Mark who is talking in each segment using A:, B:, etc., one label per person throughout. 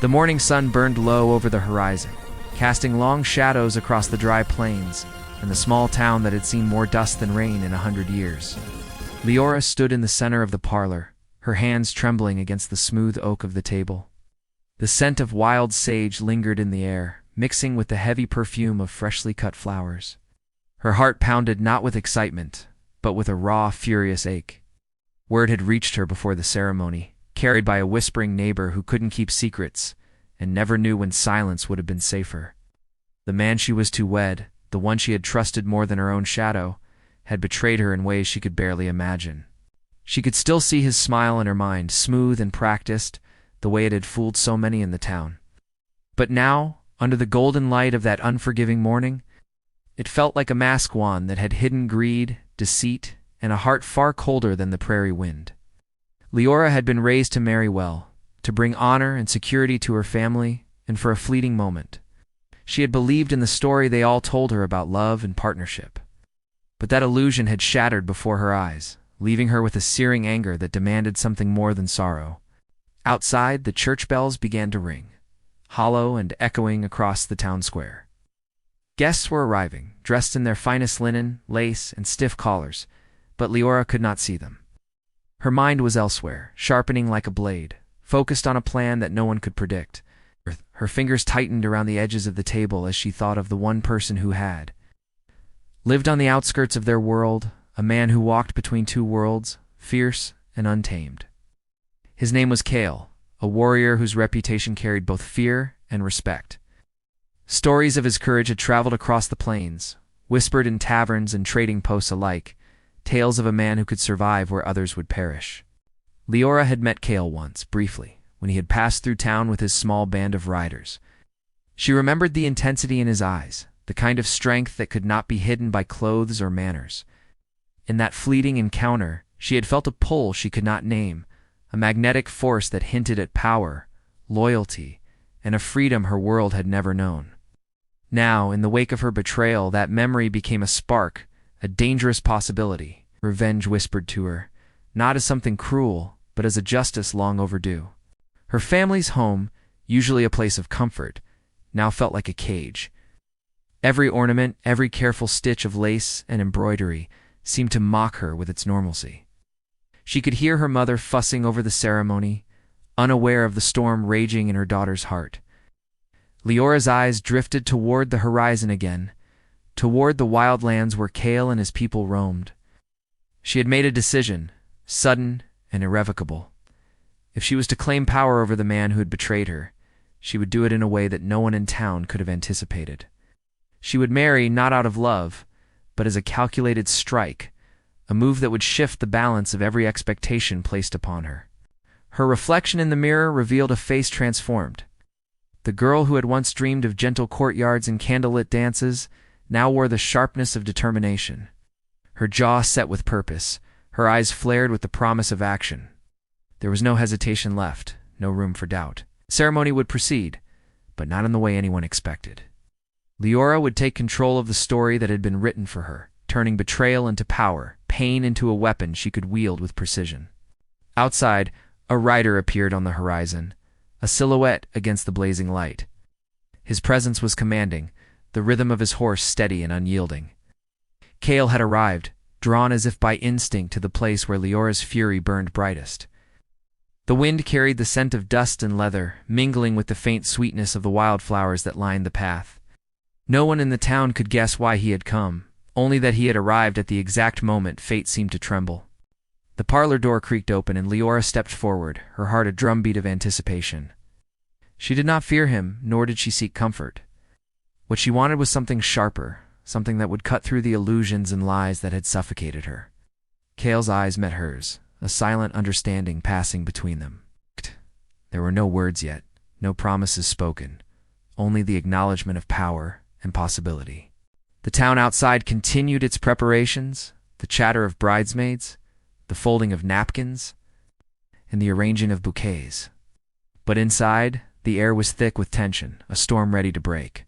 A: The morning sun burned low over the horizon, casting long shadows across the dry plains and the small town that had seen more dust than rain in 100 years. Leora stood in the center of the parlor, her hands trembling against the smooth oak of the table. The scent of wild sage lingered in the air, mixing with the heavy perfume of freshly cut flowers. Her heart pounded not with excitement, but with a raw, furious ache. Word had reached her before the ceremony, carried by a whispering neighbor who couldn't keep secrets and never knew when silence would have been safer. The man she was to wed, the one she had trusted more than her own shadow, had betrayed her in ways she could barely imagine. She could still see his smile in her mind, smooth and practiced, the way it had fooled so many in the town. But now, under the golden light of that unforgiving morning, it felt like a mask wand that had hidden greed, deceit, and a heart far colder than the prairie wind. Leora had been raised to marry well, to bring honor and security to her family, and for a fleeting moment. She had believed in the story they all told her about love and partnership. But that illusion had shattered before her eyes, leaving her with a searing anger that demanded something more than sorrow. Outside, the church bells began to ring, hollow and echoing across the town square. Guests were arriving, dressed in their finest linen, lace, and stiff collars, but Leora could not see them. Her mind was elsewhere, sharpening like a blade, focused on a plan that no one could predict. Her fingers tightened around the edges of the table as she thought of the one person who had lived on the outskirts of their world, a man who walked between two worlds, fierce and untamed. His name was Cale, a warrior whose reputation carried both fear and respect. Stories of his courage had traveled across the plains, whispered in taverns and trading posts alike, tales of a man who could survive where others would perish. Leora had met Cale once, briefly, when he had passed through town with his small band of riders. She remembered the intensity in his eyes, the kind of strength that could not be hidden by clothes or manners. In that fleeting encounter, she had felt a pull she could not name, a magnetic force that hinted at power, loyalty, and a freedom her world had never known. Now, in the wake of her betrayal, that memory became a spark, a dangerous possibility. Revenge whispered to her, not as something cruel, but as a justice long overdue. Her family's home, usually a place of comfort, now felt like a cage. Every ornament, every careful stitch of lace and embroidery seemed to mock her with its normalcy. She could hear her mother fussing over the ceremony, unaware of the storm raging in her daughter's heart. Leora's eyes drifted toward the horizon again, toward the wildlands where Cale and his people roamed. She had made a decision, sudden and irrevocable. If she was to claim power over the man who had betrayed her, she would do it in a way that no one in town could have anticipated. She would marry not out of love, but as a calculated strike, a move that would shift the balance of every expectation placed upon her. Her reflection in the mirror revealed a face transformed. The girl who had once dreamed of gentle courtyards and candlelit dances now wore the sharpness of determination. Her jaw set with purpose, her eyes flared with the promise of action. There was no hesitation left, no room for doubt. The ceremony would proceed, but not in the way anyone expected. Leora would take control of the story that had been written for her, turning betrayal into power, pain into a weapon she could wield with precision. Outside, a rider appeared on the horizon, a silhouette against the blazing light. His presence was commanding, the rhythm of his horse steady and unyielding. Cale had arrived, drawn as if by instinct to the place where Leora's fury burned brightest. The wind carried the scent of dust and leather, mingling with the faint sweetness of the wildflowers that lined the path. No one in the town could guess why he had come, only that he had arrived at the exact moment fate seemed to tremble. The parlor door creaked open and Leora stepped forward, her heart a drumbeat of anticipation. She did not fear him, nor did she seek comfort. What she wanted was something sharper, something that would cut through the illusions and lies that had suffocated her. Cale's eyes met hers, a silent understanding passing between them. There were no words yet, no promises spoken, only the acknowledgement of power and possibility. The town outside continued its preparations, the chatter of bridesmaids, the folding of napkins, and the arranging of bouquets. But inside, the air was thick with tension, a storm ready to break.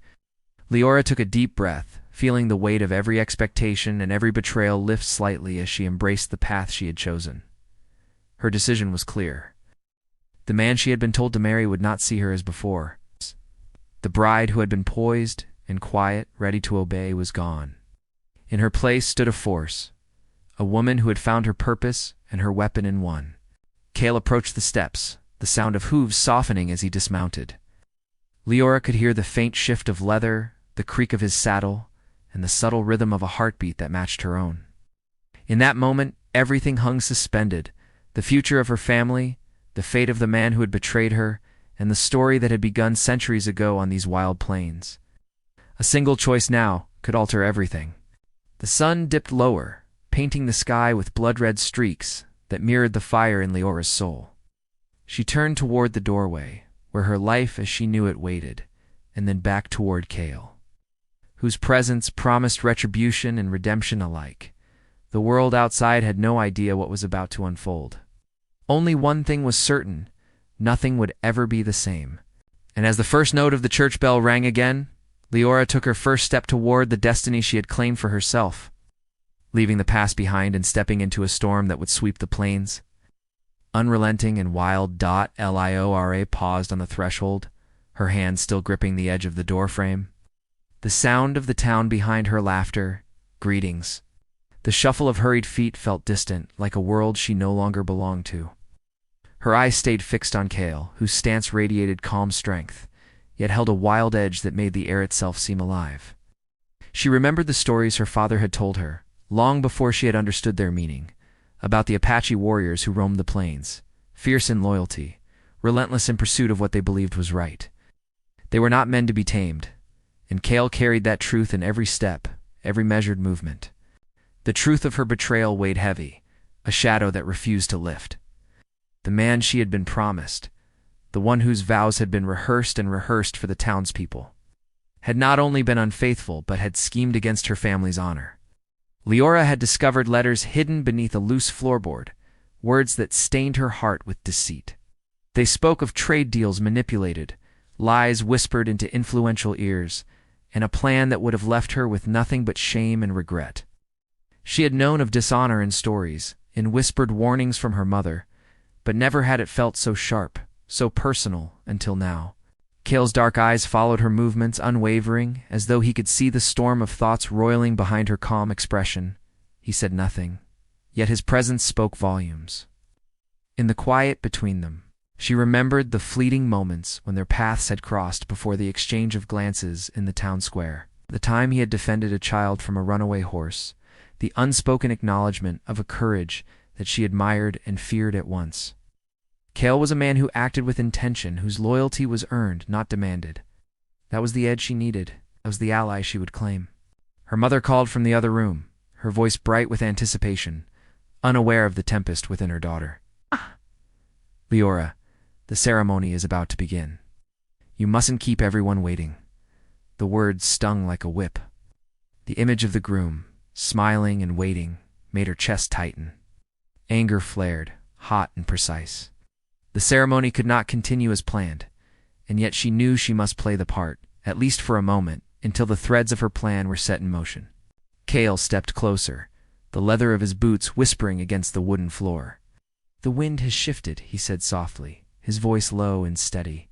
A: Leora took a deep breath, feeling the weight of every expectation and every betrayal lift slightly as she embraced the path she had chosen. Her decision was clear. The man she had been told to marry would not see her as before. The bride who had been poised and quiet, ready to obey, was gone. In her place stood a force, a woman who had found her purpose and her weapon in one. Cale approached the steps, the sound of hooves softening as he dismounted. Leora could hear the faint shift of leather, the creak of his saddle, and the subtle rhythm of a heartbeat that matched her own. In that moment, everything hung suspended: the future of her family, the fate of the man who had betrayed her, and the story that had begun centuries ago on these wild plains. A single choice now could alter everything. The sun dipped lower, painting the sky with blood-red streaks that mirrored the fire in Leora's soul. She turned toward the doorway, where her life as she knew it waited, and then back toward Cale, whose presence promised retribution and redemption alike. The world outside had no idea what was about to unfold. Only one thing was certain: nothing would ever be the same. And as the first note of the church bell rang again, Leora took her first step toward the destiny she had claimed for herself, leaving the past behind and stepping into a storm that would sweep the plains. Unrelenting and wild, Liora paused on the threshold, her hand still gripping the edge of the doorframe. The sound of the town behind her: laughter, greetings. The shuffle of hurried feet felt distant, like a world she no longer belonged to. Her eyes stayed fixed on Cale, whose stance radiated calm strength, yet held a wild edge that made the air itself seem alive. She remembered the stories her father had told her, long before she had understood their meaning, about the Apache warriors who roamed the plains, fierce in loyalty, relentless in pursuit of what they believed was right. They were not men to be tamed, and Cale carried that truth in every step, every measured movement. The truth of her betrayal weighed heavy, a shadow that refused to lift. The man she had been promised, the one whose vows had been rehearsed and rehearsed for the townspeople, had not only been unfaithful but had schemed against her family's honor. Leora had discovered letters hidden beneath a loose floorboard, words that stained her heart with deceit. They spoke of trade deals manipulated, lies whispered into influential ears, and a plan that would have left her with nothing but shame and regret. She had known of dishonor in stories, in whispered warnings from her mother, but never had it felt so sharp, so personal, until now. Cale's dark eyes followed her movements, unwavering, as though he could see the storm of thoughts roiling behind her calm expression. He said nothing, yet his presence spoke volumes. In the quiet between them, she remembered the fleeting moments when their paths had crossed before the exchange of glances in the town square. The time he had defended a child from a runaway horse, the unspoken acknowledgement of a courage that she admired and feared at once. Cale was a man who acted with intention, whose loyalty was earned, not demanded. That was the edge she needed. That was the ally she would claim. Her mother called from the other room, her voice bright with anticipation, unaware of the tempest within her daughter. Leora, the ceremony is about to begin. You mustn't keep everyone waiting. The words stung like a whip. The image of the groom, smiling and waiting, made her chest tighten. Anger flared, hot and precise. The ceremony could not continue as planned, and yet she knew she must play the part, at least for a moment, until the threads of her plan were set in motion. Cale stepped closer, the leather of his boots whispering against the wooden floor. "The wind has shifted," he said softly, his voice low and steady.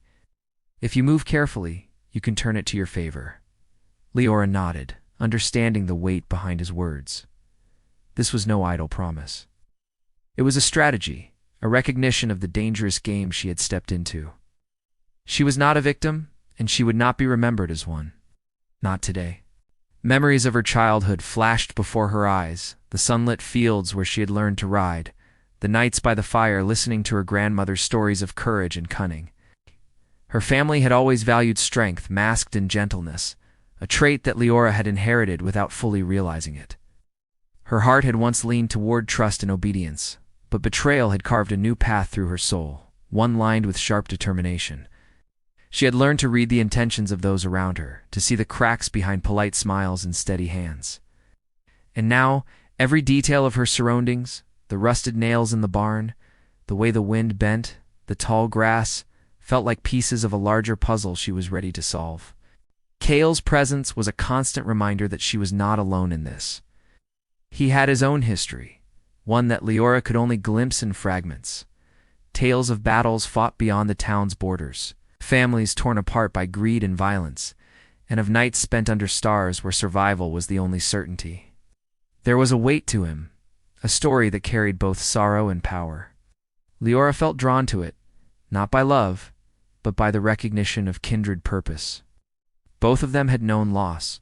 A: "If you move carefully, you can turn it to your favor." Leora nodded, understanding the weight behind his words. This was no idle promise. It was a strategy, a recognition of the dangerous game she had stepped into. She was not a victim, and she would not be remembered as one. Not today. Memories of her childhood flashed before her eyes, the sunlit fields where she had learned to ride, the nights by the fire listening to her grandmother's stories of courage and cunning. Her family had always valued strength masked in gentleness, a trait that Leora had inherited without fully realizing it. Her heart had once leaned toward trust and obedience, but betrayal had carved a new path through her soul, one lined with sharp determination. She had learned to read the intentions of those around her, to see the cracks behind polite smiles and steady hands. And now, every detail of her surroundings, the rusted nails in the barn, the way the wind bent, the tall grass, felt like pieces of a larger puzzle she was ready to solve. Cale's presence was a constant reminder that she was not alone in this. He had his own history, one that Leora could only glimpse in fragments. tales of battles fought beyond the town's borders, families torn apart by greed and violence, and of nights spent under stars where survival was the only certainty. There was a weight to him, a story that carried both sorrow and power. Leora felt drawn to it, not by love, but by the recognition of kindred purpose. Both of them had known loss,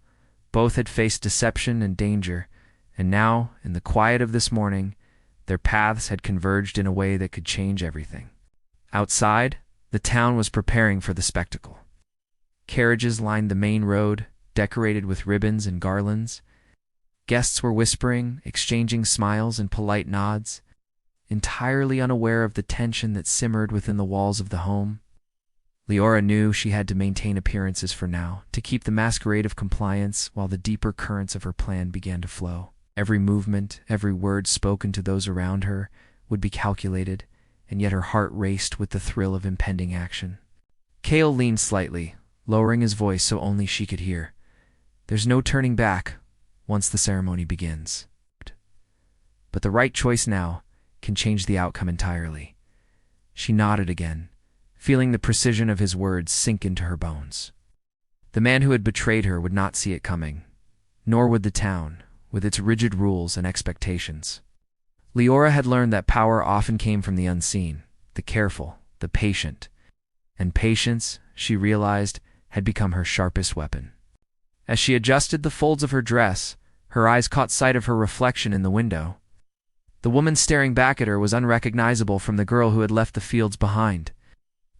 A: both had faced deception and danger, and now, in the quiet of this morning, their paths had converged in a way that could change everything. Outside, the town was preparing for the spectacle. Carriages lined the main road, decorated with ribbons and garlands. Guests were whispering, exchanging smiles and polite nods, entirely unaware of the tension that simmered within the walls of the home. Leora knew she had to maintain appearances for now, to keep the masquerade of compliance while the deeper currents of her plan began to flow. Every movement, every word spoken to those around her would be calculated, and yet her heart raced with the thrill of impending action. Cale leaned slightly, lowering his voice so only she could hear. "There's no turning back once the ceremony begins. But the right choice now can change the outcome entirely." She nodded again, feeling the precision of his words sink into her bones. The man who had betrayed her would not see it coming, nor would the town, with its rigid rules and expectations. Leora had learned that power often came from the unseen, the careful, the patient. And patience, she realized, had become her sharpest weapon. As she adjusted the folds of her dress, her eyes caught sight of her reflection in the window. The woman staring back at her was unrecognizable from the girl who had left the fields behind.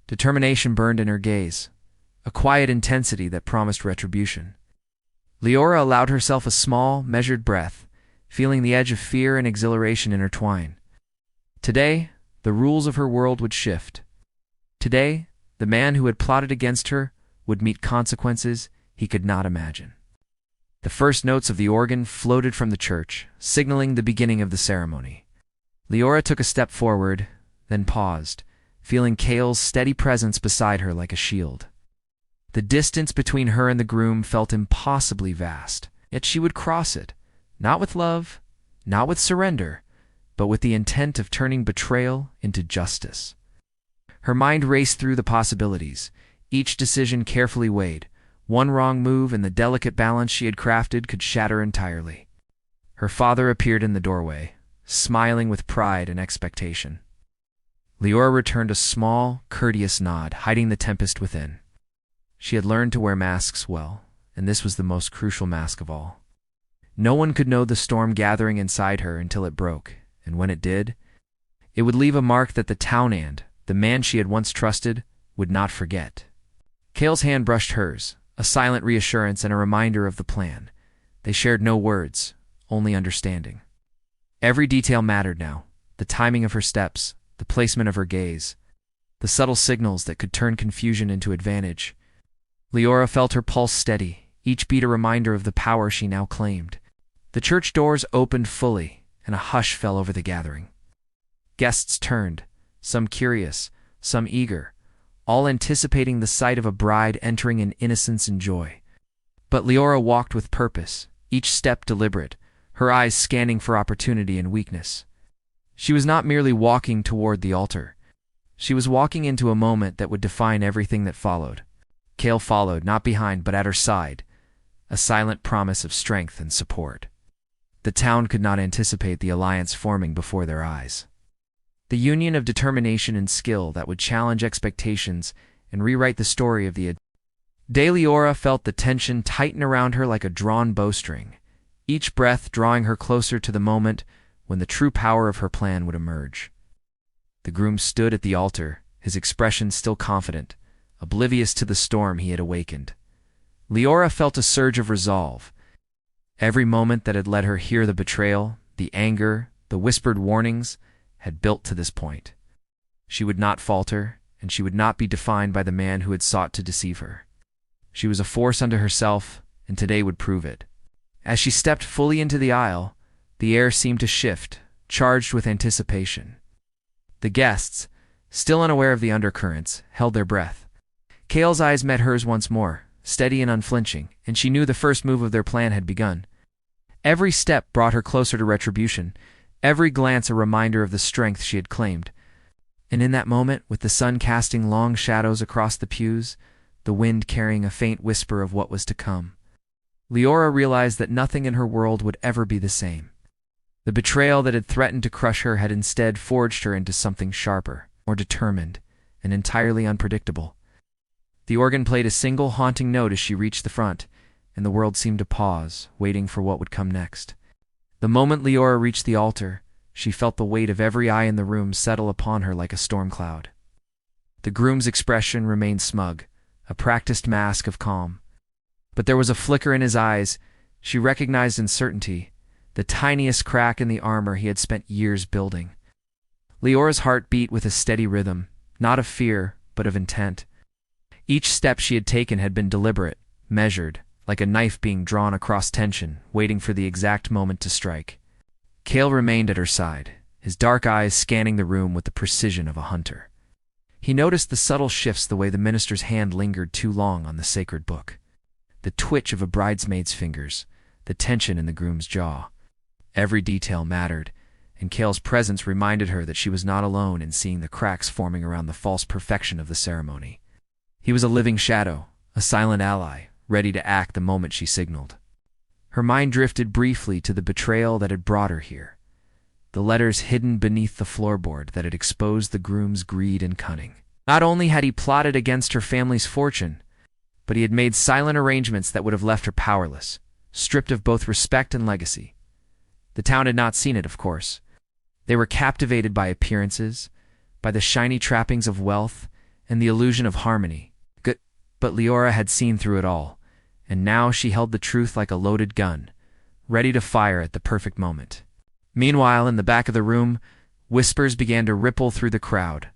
A: Determination burned in her gaze, a quiet intensity that promised retribution. Leora allowed herself a small, measured breath, feeling the edge of fear and exhilaration intertwine. Today, the rules of her world would shift. Today, the man who had plotted against her would meet consequences he could not imagine. The first notes of the organ floated from the church, signaling the beginning of the ceremony. Leora took a step forward, then paused, feeling Cale's steady presence beside her like a shield. The distance between her and the groom felt impossibly vast, yet she would cross it, not with love, not with surrender, but with the intent of turning betrayal into justice. Her mind raced through the possibilities, each decision carefully weighed. One wrong move and the delicate balance she had crafted could shatter entirely. Her father appeared in the doorway, smiling with pride and expectation. Leora returned a small, courteous nod, hiding the tempest within. She had learned to wear masks well, and this was the most crucial mask of all. No one could know the storm gathering inside her until it broke, and when it did, it would leave a mark that the town and the man she had once trusted would not forget. Cale's hand brushed hers, a silent reassurance and a reminder of the plan. They shared no words, only understanding. Every detail mattered now, the timing of her steps, the placement of her gaze, the subtle signals that could turn confusion into advantage. Leora felt her pulse steady, each beat a reminder of the power she now claimed. The church doors opened fully, and a hush fell over the gathering. Guests turned, some curious, some eager, all anticipating the sight of a bride entering in innocence and joy. But Leora walked with purpose, each step deliberate, her eyes scanning for opportunity and weakness. She was not merely walking toward the altar. She was walking into a moment that would define everything that followed. Cale followed, not behind but at her side, a silent promise of strength and support. The town could not anticipate the alliance forming before their eyes. The union of determination and skill that would challenge expectations and rewrite the story of the day. Leora felt the tension tighten around her like a drawn bowstring, each breath drawing her closer to the moment when the true power of her plan would emerge. The groom stood at the altar, his expression still confident, oblivious to the storm he had awakened. Leora felt a surge of resolve. Every moment that had let her hear the betrayal, the anger, the whispered warnings, had built to this point. She would not falter, and she would not be defined by the man who had sought to deceive her. She was a force unto herself, and today would prove it. As she stepped fully into the aisle, the air seemed to shift, charged with anticipation. The guests, still unaware of the undercurrents, held their breath. Cale's eyes met hers once more, steady and unflinching, and she knew the first move of their plan had begun. Every step brought her closer to retribution, every glance a reminder of the strength she had claimed. And in that moment, with the sun casting long shadows across the pews, the wind carrying a faint whisper of what was to come, Leora realized that nothing in her world would ever be the same. The betrayal that had threatened to crush her had instead forged her into something sharper, more determined, and entirely unpredictable. The organ played a single haunting note as she reached the front, and the world seemed to pause, waiting for what would come next. The moment Leora reached the altar, she felt the weight of every eye in the room settle upon her like a storm cloud. The groom's expression remained smug, a practiced mask of calm. But there was a flicker in his eyes. She recognized uncertainty, the tiniest crack in the armor he had spent years building. Leora's heart beat with a steady rhythm, not of fear, but of intent. Each step she had taken had been deliberate, measured, like a knife being drawn across tension, waiting for the exact moment to strike. Cale remained at her side, his dark eyes scanning the room with the precision of a hunter. He noticed the subtle shifts, the way the minister's hand lingered too long on the sacred book, the twitch of a bridesmaid's fingers, the tension in the groom's jaw. Every detail mattered, and Cale's presence reminded her that she was not alone in seeing the cracks forming around the false perfection of the ceremony. He was a living shadow, a silent ally, ready to act the moment she signaled. Her mind drifted briefly to the betrayal that had brought her here, the letters hidden beneath the floorboard that had exposed the groom's greed and cunning. Not only had he plotted against her family's fortune, but he had made silent arrangements that would have left her powerless, stripped of both respect and legacy. The town had not seen it, of course. They were captivated by appearances, by the shiny trappings of wealth, and the illusion of harmony. But Leora had seen through it all, and now she held the truth like a loaded gun, ready to fire at the perfect moment. Meanwhile, in the back of the room, whispers began to ripple through the crowd.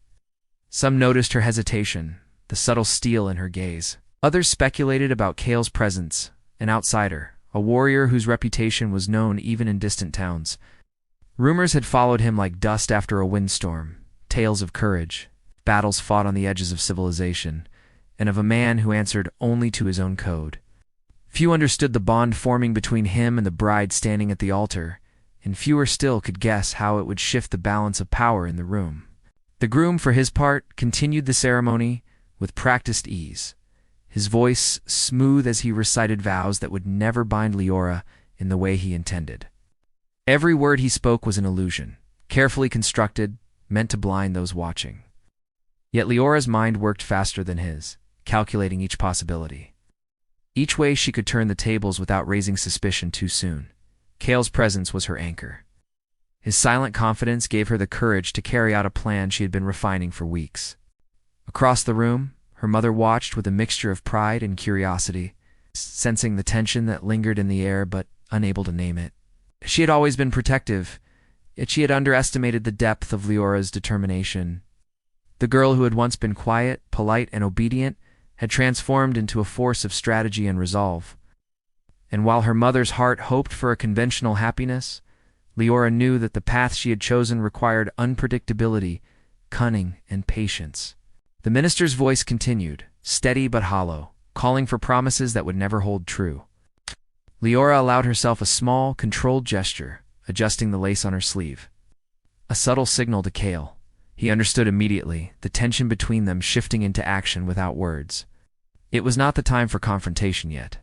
A: Some noticed her hesitation, the subtle steel in her gaze. Others speculated about Cale's presence, an outsider, a warrior whose reputation was known even in distant towns. Rumors had followed him like dust after a windstorm, tales of courage, battles fought on the edges of civilization, and of a man who answered only to his own code. Few understood the bond forming between him and the bride standing at the altar, and fewer still could guess how it would shift the balance of power in the room. The groom, for his part, continued the ceremony with practiced ease, his voice smooth as he recited vows that would never bind Leora in the way he intended. Every word he spoke was an illusion, carefully constructed, meant to blind those watching. Yet Leora's mind worked faster than his, calculating each possibility. Each way she could turn the tables without raising suspicion too soon. Cale's presence was her anchor. His silent confidence gave her the courage to carry out a plan she had been refining for weeks. Across the room, her mother watched with a mixture of pride and curiosity, sensing the tension that lingered in the air but unable to name it. She had always been protective, yet she had underestimated the depth of Leora's determination. The girl who had once been quiet, polite, and obedient had transformed into a force of strategy and resolve. And while her mother's heart hoped for a conventional happiness, Leora knew that the path she had chosen required unpredictability, cunning, and patience. The minister's voice continued, steady but hollow, calling for promises that would never hold true. Leora allowed herself a small, controlled gesture, adjusting the lace on her sleeve. A subtle signal to Cale. He understood immediately, the tension between them shifting into action without words. It was not the time for confrontation yet.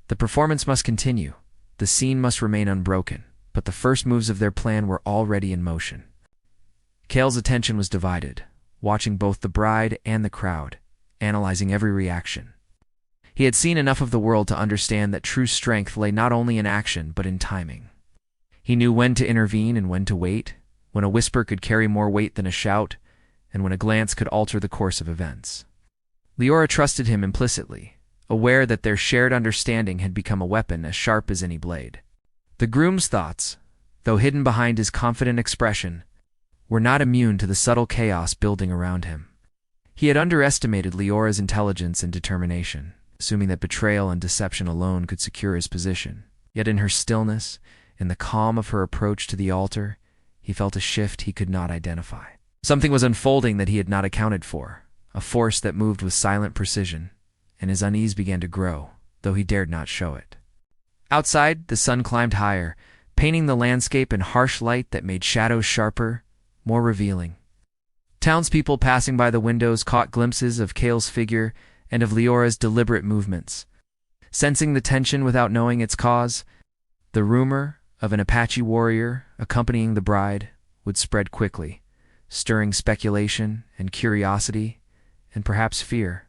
A: The performance must continue, the scene must remain unbroken, but the first moves of their plan were already in motion. Cale's attention was divided, watching both the bride and the crowd, analyzing every reaction. He had seen enough of the world to understand that true strength lay not only in action but in timing. He knew when to intervene and when to wait, when a whisper could carry more weight than a shout, and when a glance could alter the course of events. Leora trusted him implicitly, aware that their shared understanding had become a weapon as sharp as any blade. The groom's thoughts, though hidden behind his confident expression, were not immune to the subtle chaos building around him. He had underestimated Leora's intelligence and determination, assuming that betrayal and deception alone could secure his position. Yet in her stillness, in the calm of her approach to the altar, he felt a shift he could not identify. Something was unfolding that he had not accounted for, a force that moved with silent precision, and his unease began to grow, though he dared not show it. Outside, the sun climbed higher, painting the landscape in harsh light that made shadows sharper, more revealing. Townspeople passing by the windows caught glimpses of Cale's figure and of Leora's deliberate movements. Sensing the tension without knowing its cause, the rumor of an Apache warrior accompanying the bride would spread quickly, stirring speculation and curiosity and perhaps fear.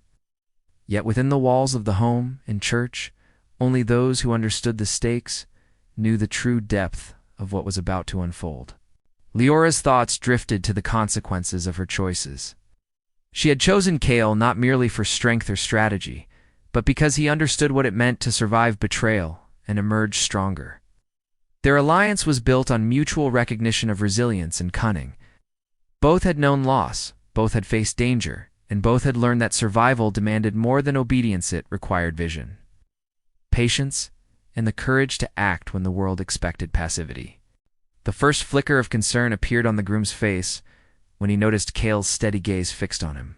A: Yet within the walls of the home and church, only those who understood the stakes knew the true depth of what was about to unfold. Leora's thoughts drifted to the consequences of her choices. She had chosen Cale not merely for strength or strategy, but because he understood what it meant to survive betrayal and emerge stronger. Their alliance was built on mutual recognition of resilience and cunning. Both had known loss, both had faced danger, and both had learned that survival demanded more than obedience. It required vision, patience, and the courage to act when the world expected passivity. The first flicker of concern appeared on the groom's face when he noticed Cale's steady gaze fixed on him.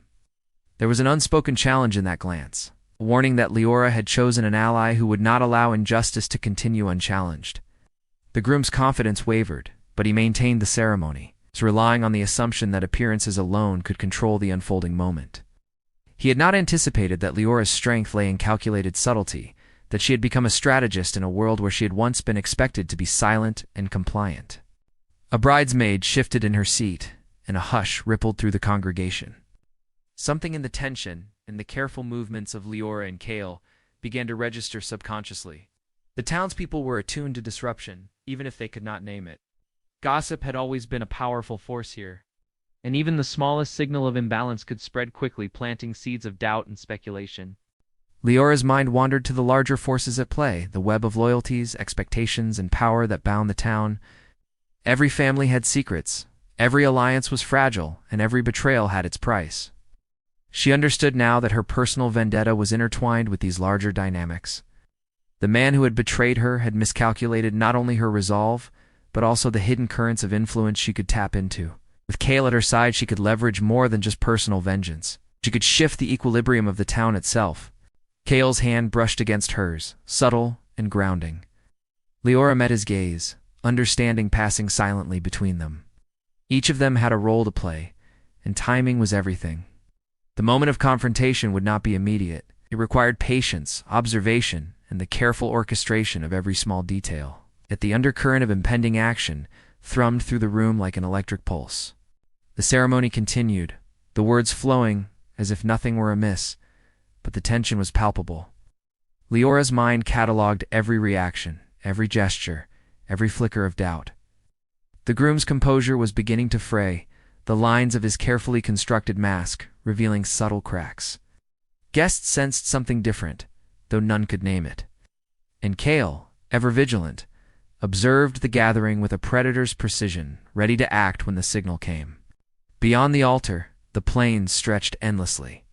A: There was an unspoken challenge in that glance, a warning that Leora had chosen an ally who would not allow injustice to continue unchallenged. The groom's confidence wavered, but he maintained the ceremony, relying on the assumption that appearances alone could control the unfolding moment. He had not anticipated that Leora's strength lay in calculated subtlety, that she had become a strategist in a world where she had once been expected to be silent and compliant. A bridesmaid shifted in her seat, and a hush rippled through the congregation. Something in the tension and the careful movements of Leora and Cale began to register subconsciously. The townspeople were attuned to disruption, even if they could not name it. Gossip had always been a powerful force here, and even the smallest signal of imbalance could spread quickly, planting seeds of doubt and speculation. Leora's mind wandered to the larger forces at play, the web of loyalties, expectations, and power that bound the town. Every family had secrets, every alliance was fragile, and every betrayal had its price. She understood now that her personal vendetta was intertwined with these larger dynamics. The man who had betrayed her had miscalculated not only her resolve, but also the hidden currents of influence she could tap into. With Cale at her side, she could leverage more than just personal vengeance. She could shift the equilibrium of the town itself. Cale's hand brushed against hers, subtle and grounding. Leora met his gaze, understanding passing silently between them. Each of them had a role to play, and timing was everything. The moment of confrontation would not be immediate. It required patience, observation, and the careful orchestration of every small detail. Yet the undercurrent of impending action thrummed through the room like an electric pulse. The ceremony continued, the words flowing as if nothing were amiss, but the tension was palpable. Leora's mind catalogued every reaction, every gesture, every flicker of doubt. The groom's composure was beginning to fray, the lines of his carefully constructed mask revealing subtle cracks. Guests sensed something different, though none could name it. And Cale, ever vigilant, observed the gathering with a predator's precision, ready to act when the signal came. Beyond the altar, the plains stretched endlessly.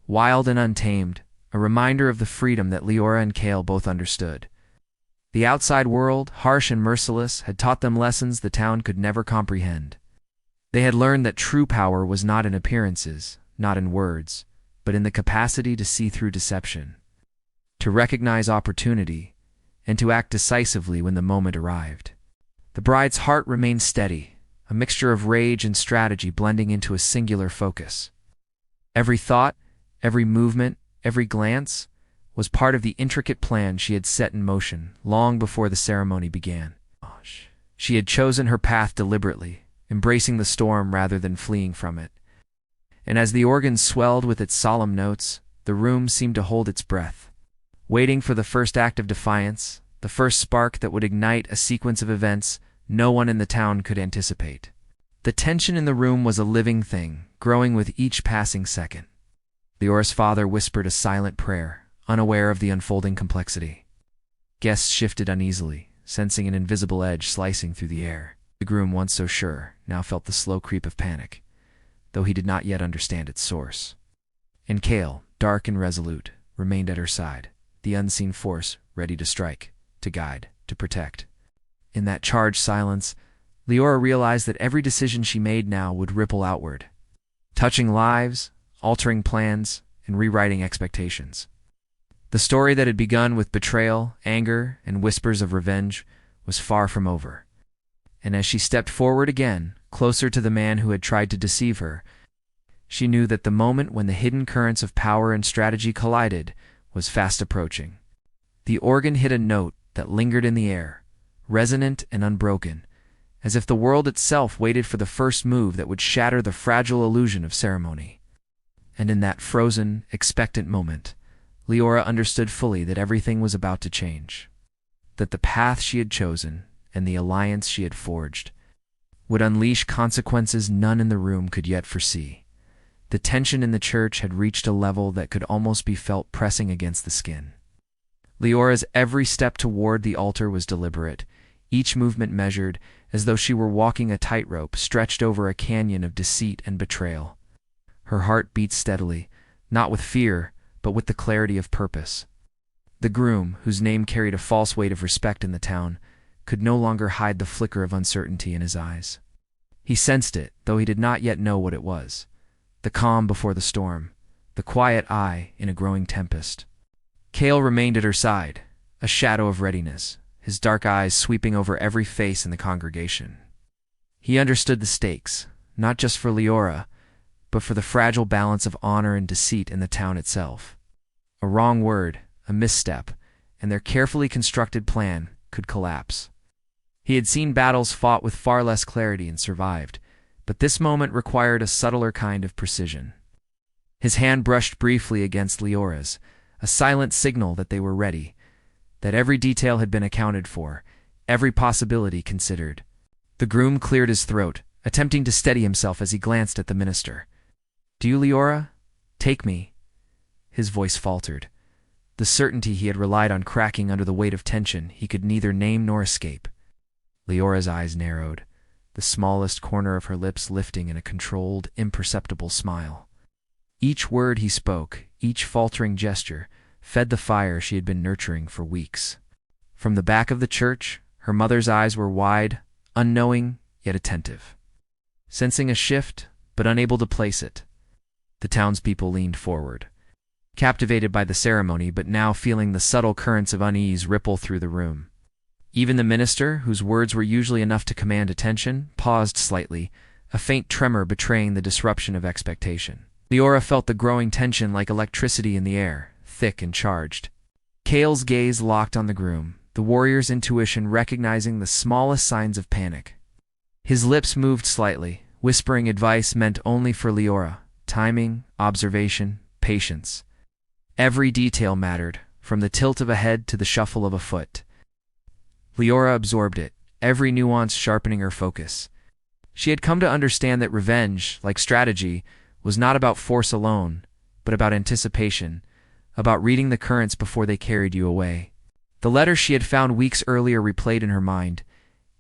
A: Wild and untamed, a reminder of the freedom that Leora and Cale both understood. The outside world, harsh and merciless, had taught them lessons the town could never comprehend. They had learned that true power was not in appearances, not in words, but in the capacity to see through deception, to recognize opportunity, and to act decisively when the moment arrived. The bride's heart remained steady, a mixture of rage and strategy blending into a singular focus. Every thought, every movement, every glance was part of the intricate plan she had set in motion long before the ceremony began. She had chosen her path deliberately, embracing the storm rather than fleeing from it. And as the organ swelled with its solemn notes, the room seemed to hold its breath, waiting for the first act of defiance, the first spark that would ignite a sequence of events no one in the town could anticipate. The tension in the room was a living thing, growing with each passing second. Leora's father whispered a silent prayer, unaware of the unfolding complexity. Guests shifted uneasily, sensing an invisible edge slicing through the air. The groom, once so sure, now felt the slow creep of panic, though he did not yet understand its source. And Cale, dark and resolute, remained at her side, the unseen force ready to strike, to guide, to protect. In that charged silence, Leora realized that every decision she made now would ripple outward, touching lives, altering plans, and rewriting expectations. The story that had begun with betrayal, anger, and whispers of revenge was far from over. And as she stepped forward again, closer to the man who had tried to deceive her. She knew that the moment when the hidden currents of power and strategy collided was fast approaching. The organ hit a note that lingered in the air, resonant and unbroken, as if the world itself waited for the first move that would shatter the fragile illusion of ceremony. And in that frozen, expectant moment, Leora understood fully that everything was about to change. That the path she had chosen and the alliance she had forged would unleash consequences none in the room could yet foresee. The tension in the church had reached a level that could almost be felt pressing against the skin. Leora's every step toward the altar was deliberate, each movement measured, as though she were walking a tightrope stretched over a canyon of deceit and betrayal. Her heart beat steadily, not with fear, but with the clarity of purpose. The groom, whose name carried a false weight of respect in the town, could no longer hide the flicker of uncertainty in his eyes. He sensed it, though he did not yet know what it was. The calm before the storm, the quiet eye in a growing tempest. Cale remained at her side, a shadow of readiness, his dark eyes sweeping over every face in the congregation. He understood the stakes, not just for Leora, but for the fragile balance of honor and deceit in the town itself. A wrong word, a misstep, and their carefully constructed plan could collapse. He had seen battles fought with far less clarity and survived, but this moment required a subtler kind of precision. His hand brushed briefly against Leora's, a silent signal that they were ready, that every detail had been accounted for, every possibility considered. The groom cleared his throat, attempting to steady himself as he glanced at the minister. "Do you, Leora? Take me." His voice faltered. The certainty he had relied on cracking under the weight of tension he could neither name nor escape. Leora's eyes narrowed, the smallest corner of her lips lifting in a controlled, imperceptible smile. Each word he spoke, each faltering gesture, fed the fire she had been nurturing for weeks. From the back of the church, her mother's eyes were wide, unknowing, yet attentive. Sensing a shift, but unable to place it, the townspeople leaned forward, captivated by the ceremony but now feeling the subtle currents of unease ripple through the room. Even the minister, whose words were usually enough to command attention, paused slightly, a faint tremor betraying the disruption of expectation. Leora felt the growing tension like electricity in the air, thick and charged. Cale's gaze locked on the groom, the warrior's intuition recognizing the smallest signs of panic. His lips moved slightly, whispering advice meant only for Leora: timing, observation, patience. Every detail mattered, from the tilt of a head to the shuffle of a foot. Leora absorbed it, every nuance sharpening her focus. She had come to understand that revenge, like strategy, was not about force alone, but about anticipation, about reading the currents before they carried you away. The letter she had found weeks earlier replayed in her mind,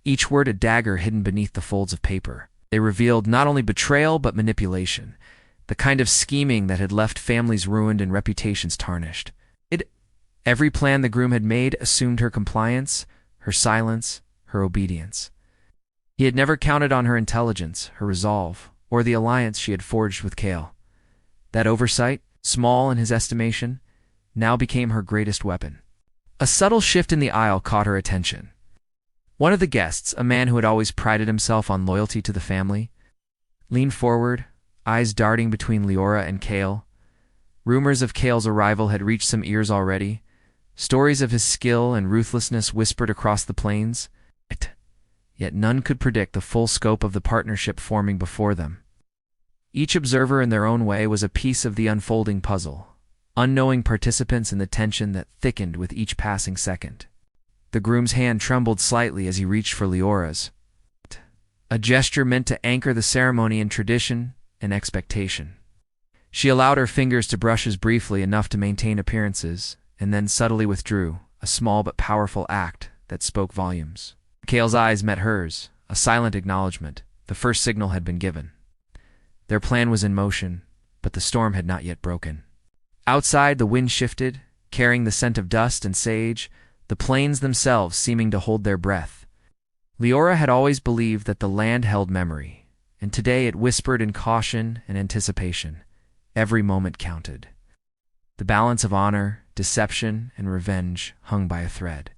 A: each word a dagger hidden beneath the folds of paper. They revealed not only betrayal but manipulation, the kind of scheming that had left families ruined and reputations tarnished. Every plan the groom had made assumed her compliance, her silence, her obedience. He had never counted on her intelligence, her resolve, or the alliance she had forged with Cale. That oversight, small in his estimation, now became her greatest weapon. A subtle shift in the aisle caught her attention. One of the guests, a man who had always prided himself on loyalty to the family, leaned forward, eyes darting between Leora and Cale. Rumors of Cale's arrival had reached some ears already, stories of his skill and ruthlessness whispered across the plains, yet none could predict the full scope of the partnership forming before them. Each observer in their own way was a piece of the unfolding puzzle, unknowing participants in the tension that thickened with each passing second. The groom's hand trembled slightly as he reached for Leora's, a gesture meant to anchor the ceremony in tradition and expectation. She allowed her fingers to brush as briefly enough to maintain appearances, and then subtly withdrew, a small but powerful act that spoke volumes. Cale's eyes met hers, a silent acknowledgement. The first signal had been given. Their plan was in motion, but the storm had not yet broken. Outside, the wind shifted, carrying the scent of dust and sage, the plains themselves seeming to hold their breath. Leora had always believed that the land held memory, and today it whispered in caution and anticipation. Every moment counted. The balance of honor, deception, and revenge hung by a thread.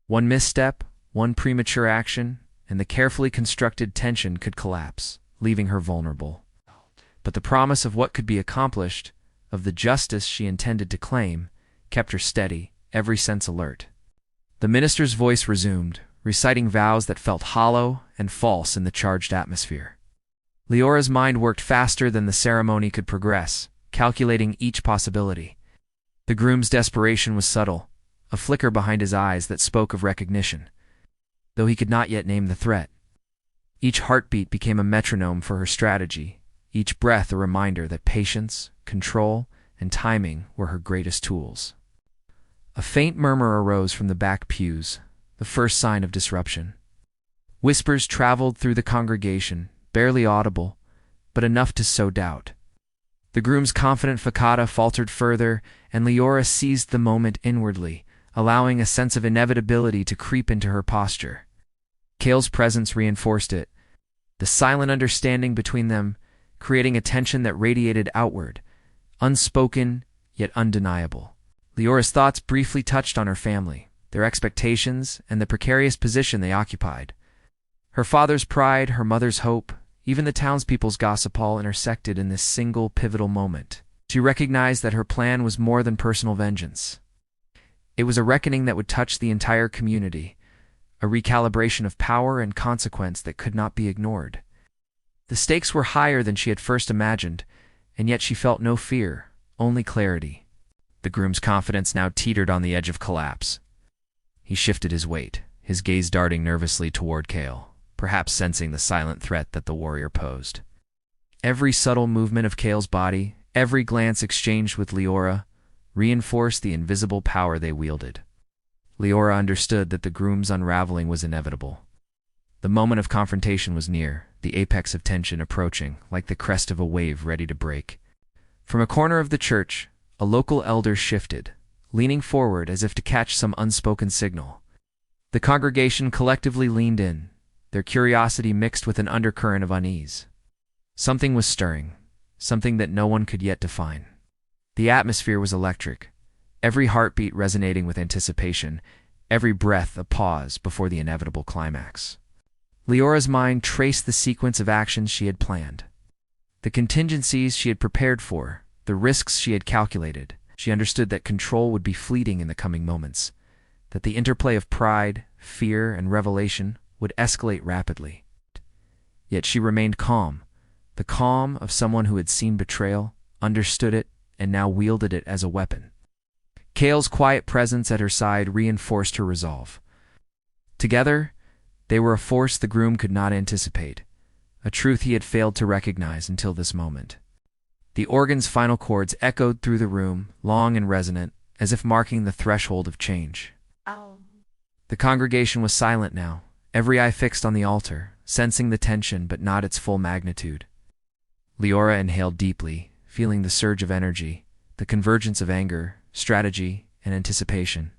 A: One misstep, one premature action, and the carefully constructed tension could collapse, leaving her vulnerable. But the promise of what could be accomplished, of the justice she intended to claim, kept her steady, every sense alert. The minister's voice resumed, reciting vows that felt hollow and false in the charged atmosphere. Leora's mind worked faster than the ceremony could progress, calculating each possibility. The groom's desperation was subtle, a flicker behind his eyes that spoke of recognition, though he could not yet name the threat. Each heartbeat became a metronome for her strategy, each breath a reminder that patience, control, and timing were her greatest tools. A faint murmur arose from the back pews, the first sign of disruption. Whispers traveled through the congregation, barely audible, but enough to sow doubt. The groom's confident facade faltered further, and Leora seized the moment inwardly, allowing a sense of inevitability to creep into her posture. Cale's presence reinforced it, the silent understanding between them creating a tension that radiated outward, unspoken yet undeniable. Leora's thoughts briefly touched on her family, their expectations, and the precarious position they occupied. Her father's pride, her mother's hope, even the townspeople's gossip all intersected in this single pivotal moment. She recognized that her plan was more than personal vengeance. It was a reckoning that would touch the entire community, a recalibration of power and consequence that could not be ignored. The stakes were higher than she had first imagined, and yet she felt no fear, only clarity. The groom's confidence now teetered on the edge of collapse. He shifted his weight, his gaze darting nervously toward Cale, perhaps sensing the silent threat that the warrior posed. Every subtle movement of Cale's body, every glance exchanged with Leora, reinforced the invisible power they wielded. Leora understood that the groom's unraveling was inevitable. The moment of confrontation was near, the apex of tension approaching, like the crest of a wave ready to break. From a corner of the church, a local elder shifted, leaning forward as if to catch some unspoken signal. The congregation collectively leaned in, their curiosity mixed with an undercurrent of unease. Something was stirring, something that no one could yet define. The atmosphere was electric, every heartbeat resonating with anticipation, every breath a pause before the inevitable climax. Leora's mind traced the sequence of actions she had planned. The contingencies she had prepared for, the risks she had calculated. She understood that control would be fleeting in the coming moments, that the interplay of pride, fear, and revelation would escalate rapidly. Yet she remained calm, the calm of someone who had seen betrayal, understood it, and now wielded it as a weapon. Cale's quiet presence at her side reinforced her resolve. Together, they were a force the groom could not anticipate, a truth he had failed to recognize until this moment. The organ's final chords echoed through the room, long and resonant, as if marking the threshold of change.
B: Ow.
A: The congregation was silent now, every eye fixed on the altar, sensing the tension but not its full magnitude. Leora inhaled deeply, feeling the surge of energy, the convergence of anger, strategy, and anticipation.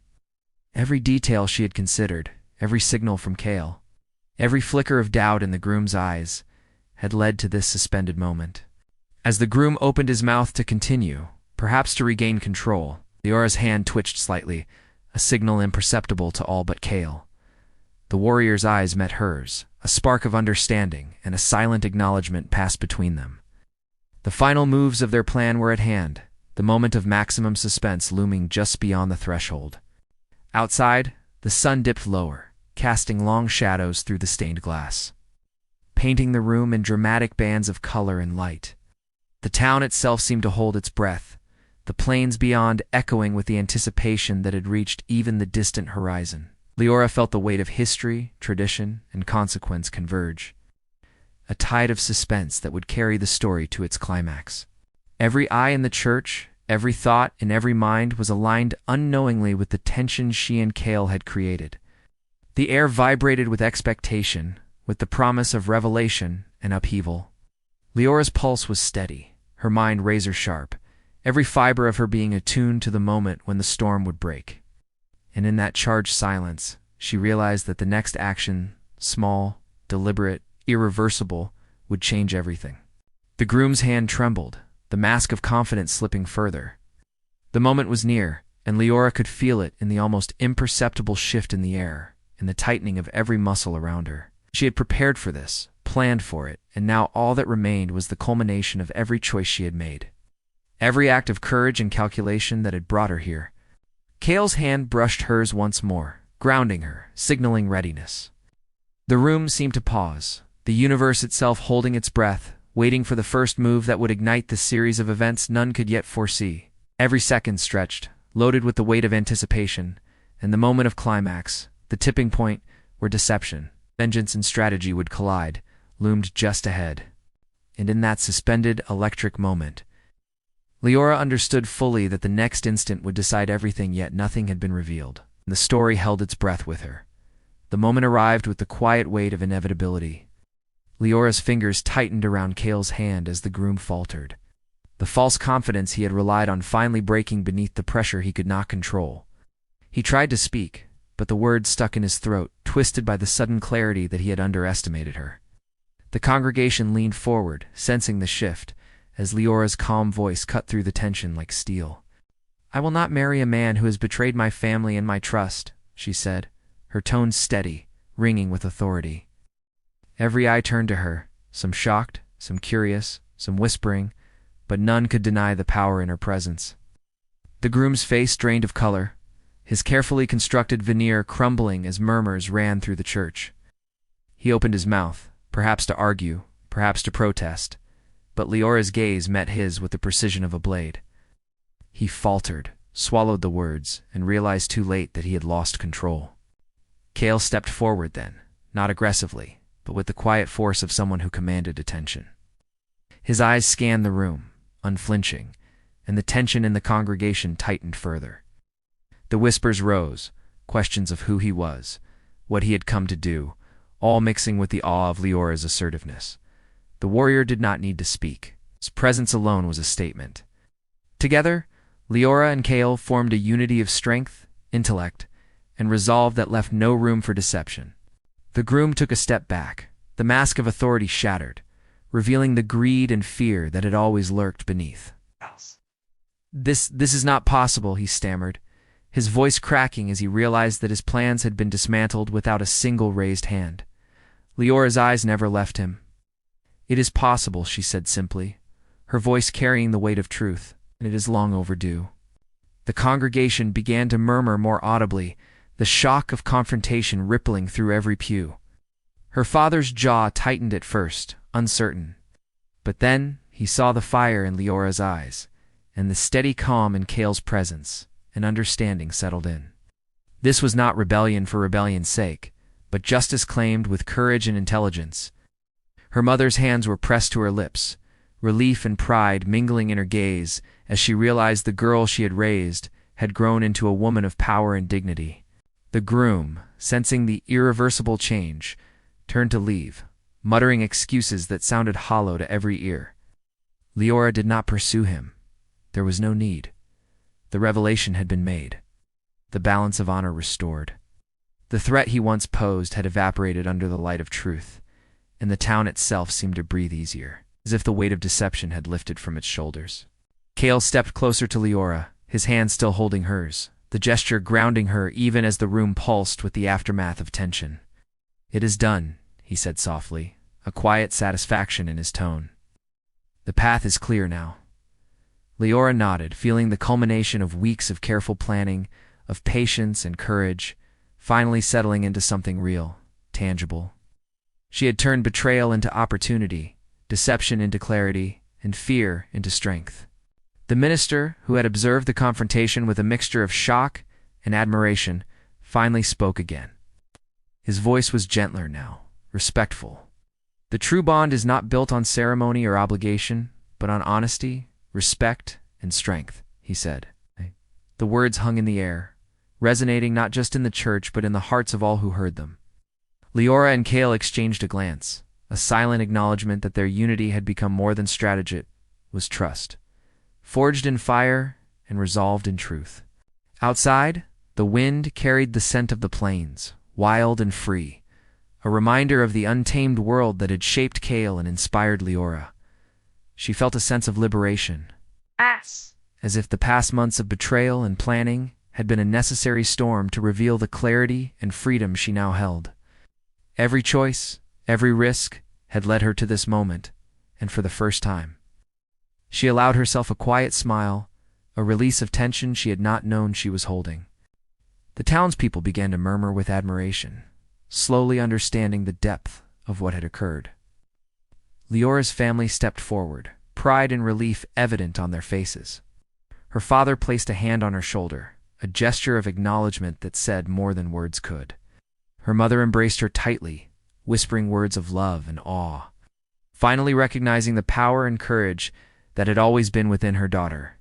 A: Every detail she had considered, every signal from Cale, every flicker of doubt in the groom's eyes, had led to this suspended moment. As the groom opened his mouth to continue, perhaps to regain control, Leora's hand twitched slightly, a signal imperceptible to all but Cale. The warrior's eyes met hers, a spark of understanding and a silent acknowledgement passed between them. The final moves of their plan were at hand, the moment of maximum suspense looming just beyond the threshold. Outside, the sun dipped lower, casting long shadows through the stained glass, painting the room in dramatic bands of color and light. The town itself seemed to hold its breath, the plains beyond echoing with the anticipation that had reached even the distant horizon. Leora felt the weight of history, tradition, and consequence converge, a tide of suspense that would carry the story to its climax. Every eye in the church, every thought in every mind was aligned unknowingly with the tension she and Cale had created. The air vibrated with expectation, with the promise of revelation and upheaval. Leora's pulse was steady, her mind razor-sharp, every fiber of her being attuned to the moment when the storm would break. And in that charged silence, she realized that the next action, small, deliberate, irreversible, would change everything. The groom's hand trembled, the mask of confidence slipping further. The moment was near, and Leora could feel it in the almost imperceptible shift in the air, in the tightening of every muscle around her. She had prepared for this, planned for it, and now all that remained was the culmination of every choice she had made. Every act of courage and calculation that had brought her here. Cale's hand brushed hers once more, grounding her, signaling readiness. The room seemed to pause, the universe itself holding its breath, waiting for the first move that would ignite the series of events none could yet foresee. Every second stretched, loaded with the weight of anticipation, and the moment of climax, the tipping point, where deception, vengeance, and strategy would collide, loomed just ahead. And in that suspended, electric moment, Leora understood fully that the next instant would decide everything, yet nothing had been revealed. The story held its breath with her. The moment arrived with the quiet weight of inevitability. Leora's fingers tightened around Cale's hand as the groom faltered. The false confidence he had relied on finally breaking beneath the pressure he could not control. He tried to speak, but the words stuck in his throat, twisted by the sudden clarity that he had underestimated her. The congregation leaned forward, sensing the shift, as Leora's calm voice cut through the tension like steel. "I will not marry a man who has betrayed my family and my trust," she said, her tone steady, ringing with authority. Every eye turned to her, some shocked, some curious, some whispering, but none could deny the power in her presence. The groom's face drained of color, his carefully constructed veneer crumbling as murmurs ran through the church. He opened his mouth, perhaps to argue, perhaps to protest, but Leora's gaze met his with the precision of a blade. He faltered, swallowed the words, and realized too late that he had lost control. Cale stepped forward then, not aggressively, but with the quiet force of someone who commanded attention. His eyes scanned the room, unflinching, and the tension in the congregation tightened further. The whispers rose, questions of who he was, what he had come to do, all mixing with the awe of Leora's assertiveness. The warrior did not need to speak. His presence alone was a statement. Together, Leora and Cale formed a unity of strength, intellect, and resolve that left no room for deception. The groom took a step back, the mask of authority shattered, revealing the greed and fear that had always lurked beneath. This is not possible," he stammered, his voice cracking as he realized that his plans had been dismantled without a single raised hand. Leora's eyes never left him. "It is possible," she said simply, her voice carrying the weight of truth, "and it is long overdue." The congregation began to murmur more audibly, the shock of confrontation rippling through every pew. Her father's jaw tightened at first, uncertain. But then he saw the fire in Leora's eyes, and the steady calm in Cale's presence, and understanding settled in. This was not rebellion for rebellion's sake, but justice claimed with courage and intelligence. Her mother's hands were pressed to her lips, relief and pride mingling in her gaze as she realized the girl she had raised had grown into a woman of power and dignity. The groom, sensing the irreversible change, turned to leave, muttering excuses that sounded hollow to every ear. Leora did not pursue him. There was no need. The revelation had been made. The balance of honor restored. The threat he once posed had evaporated under the light of truth, and the town itself seemed to breathe easier, as if the weight of deception had lifted from its shoulders. Cale stepped closer to Leora, his hand still holding hers, the gesture grounding her even as the room pulsed with the aftermath of tension. "It is done," he said softly, a quiet satisfaction in his tone. "The path is clear now." Leora nodded, feeling the culmination of weeks of careful planning, of patience and courage, finally settling into something real, tangible. She had turned betrayal into opportunity, deception into clarity, and fear into strength. The minister, who had observed the confrontation with a mixture of shock and admiration, finally spoke again. His voice was gentler now, respectful. "The true bond is not built on ceremony or obligation, but on honesty, respect, and strength," he said. The words hung in the air, resonating not just in the church but in the hearts of all who heard them. Leora and Cale exchanged a glance, a silent acknowledgement that their unity had become more than strategy, it was trust, forged in fire and resolved in truth. Outside, the wind carried the scent of the plains, wild and free, a reminder of the untamed world that had shaped Cale and inspired Leora. She felt a sense of liberation, as if the past months of betrayal and planning had been a necessary storm to reveal the clarity and freedom she now held. Every choice, every risk, had led her to this moment, and for the first time. She allowed herself a quiet smile, a release of tension she had not known she was holding. The townspeople began to murmur with admiration, slowly understanding the depth of what had occurred. Leora's family stepped forward, pride and relief evident on their faces. Her father placed a hand on her shoulder, a gesture of acknowledgement that said more than words could. Her mother embraced her tightly, whispering words of love and awe, finally recognizing the power and courage that had always been within her daughter.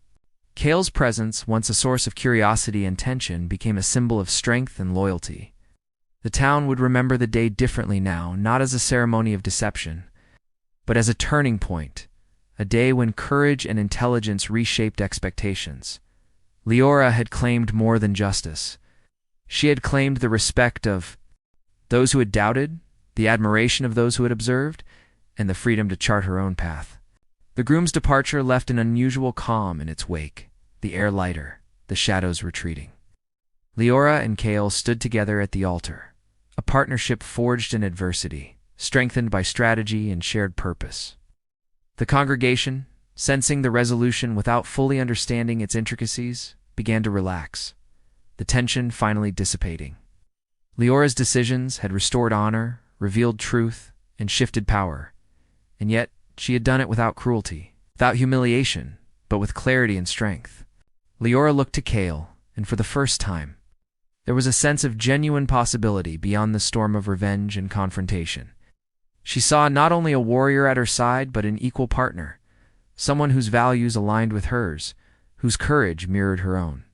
A: Cale's presence, once a source of curiosity and tension, became a symbol of strength and loyalty. The town would remember the day differently now, not as a ceremony of deception, but as a turning point, a day when courage and intelligence reshaped expectations. Leora had claimed more than justice. She had claimed the respect of those who had doubted, the admiration of those who had observed, and the freedom to chart her own path. The groom's departure left an unusual calm in its wake, the air lighter, the shadows retreating. Leora and Cale stood together at the altar, a partnership forged in adversity, strengthened by strategy and shared purpose. The congregation, sensing the resolution without fully understanding its intricacies, began to relax, the tension finally dissipating. Leora's decisions had restored honor, revealed truth, and shifted power, and yet she had done it without cruelty, without humiliation, but with clarity and strength. Leora looked to Cale, and for the first time, there was a sense of genuine possibility beyond the storm of revenge and confrontation. She saw not only a warrior at her side, but an equal partner, someone whose values aligned with hers, whose courage mirrored her own.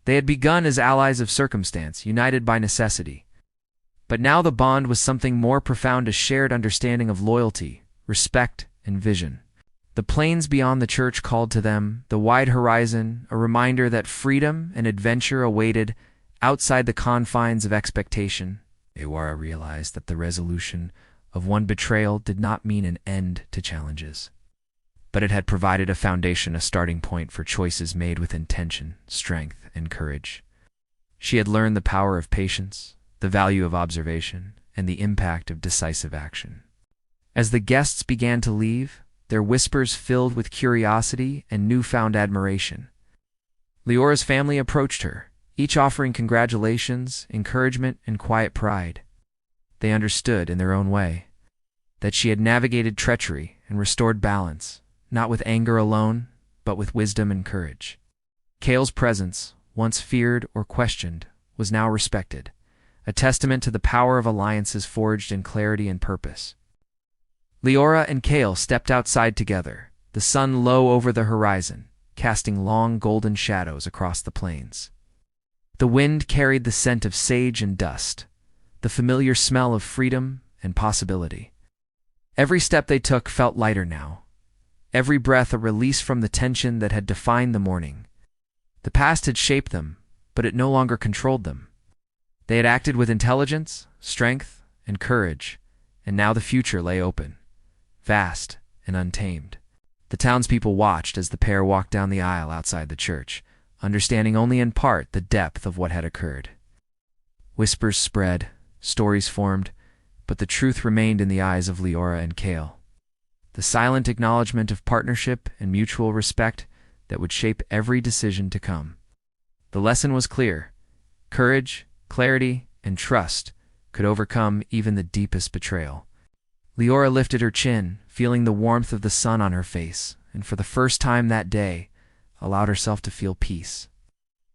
A: They had begun as allies of circumstance, united by necessity. But now the bond was something more profound, a shared understanding of loyalty, respect, and vision. The plains beyond the church called to them, the wide horizon, a reminder that freedom and adventure awaited outside the confines of expectation. Leora realized that the resolution of one betrayal did not mean an end to challenges, but it had provided a foundation, a starting point for choices made with intention, strength, and courage. She had learned the power of patience, the value of observation, and the impact of decisive action. As the guests began to leave, their whispers filled with curiosity and newfound admiration. Leora's family approached her, each offering congratulations, encouragement, and quiet pride. They understood, in their own way, that she had navigated treachery and restored balance, not with anger alone, but with wisdom and courage. Cale's presence, once feared or questioned, was now respected, a testament to the power of alliances forged in clarity and purpose. Leora and Cale stepped outside together, the sun low over the horizon, casting long golden shadows across the plains. The wind carried the scent of sage and dust, the familiar smell of freedom and possibility. Every step they took felt lighter now, every breath a release from the tension that had defined the morning. The past had shaped them, but it no longer controlled them. They had acted with intelligence, strength, and courage, and now the future lay open, vast and untamed. The townspeople watched as the pair walked down the aisle outside the church, understanding only in part the depth of what had occurred. Whispers spread, stories formed, but the truth remained in the eyes of Leora and Cale. The silent acknowledgement of partnership and mutual respect that would shape every decision to come. The lesson was clear. Courage, clarity, and trust could overcome even the deepest betrayal. Leora lifted her chin, feeling the warmth of the sun on her face, and for the first time that day, allowed herself to feel peace.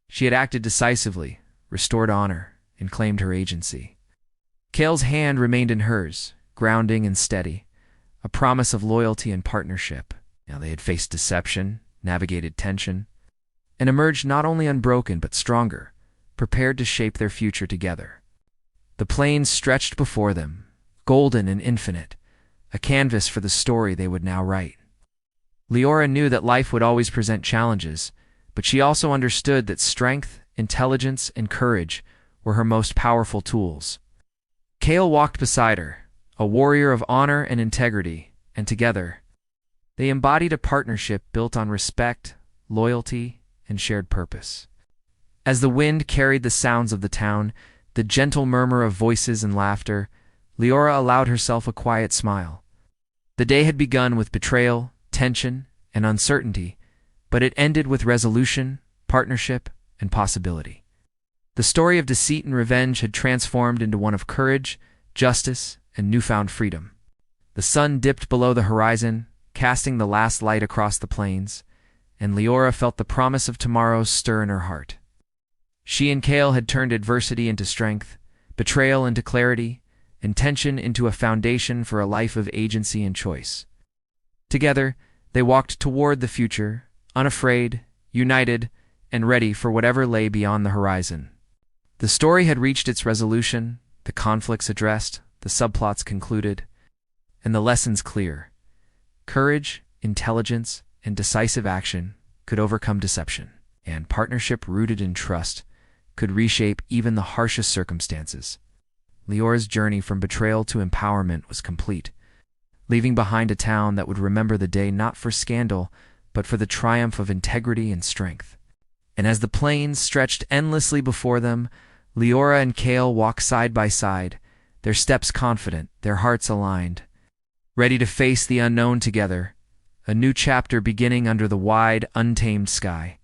A: She had acted decisively, restored honor, and claimed her agency. Cale's hand remained in hers, grounding and steady, a promise of loyalty and partnership. Now they had faced deception, navigated tension, and emerged not only unbroken but stronger, prepared to shape their future together. The plains stretched before them, golden and infinite, a canvas for the story they would now write. Leora knew that life would always present challenges, but she also understood that strength, intelligence, and courage were her most powerful tools. Cale walked beside her, a warrior of honor and integrity, and together, they embodied a partnership built on respect, loyalty, and shared purpose. As the wind carried the sounds of the town, the gentle murmur of voices and laughter, Leora allowed herself a quiet smile. The day had begun with betrayal, tension, and uncertainty, but it ended with resolution, partnership, and possibility. The story of deceit and revenge had transformed into one of courage, justice, and newfound freedom. The sun dipped below the horizon, casting the last light across the plains, and Leora felt the promise of tomorrow stir in her heart. She and Kale had turned adversity into strength, betrayal into clarity, and tension into a foundation for a life of agency and choice. Together, they walked toward the future, unafraid, united, and ready for whatever lay beyond the horizon. The story had reached its resolution, the conflicts addressed, the subplots concluded, and the lessons clear. Courage, intelligence, and decisive action could overcome deception, and partnership rooted in trust could reshape even the harshest circumstances. Leora's journey from betrayal to empowerment was complete, leaving behind a town that would remember the day not for scandal, but for the triumph of integrity and strength. And as the plains stretched endlessly before them, Leora and Kale walked side by side, their steps confident, their hearts aligned, ready to face the unknown together, a new chapter beginning under the wide, untamed sky.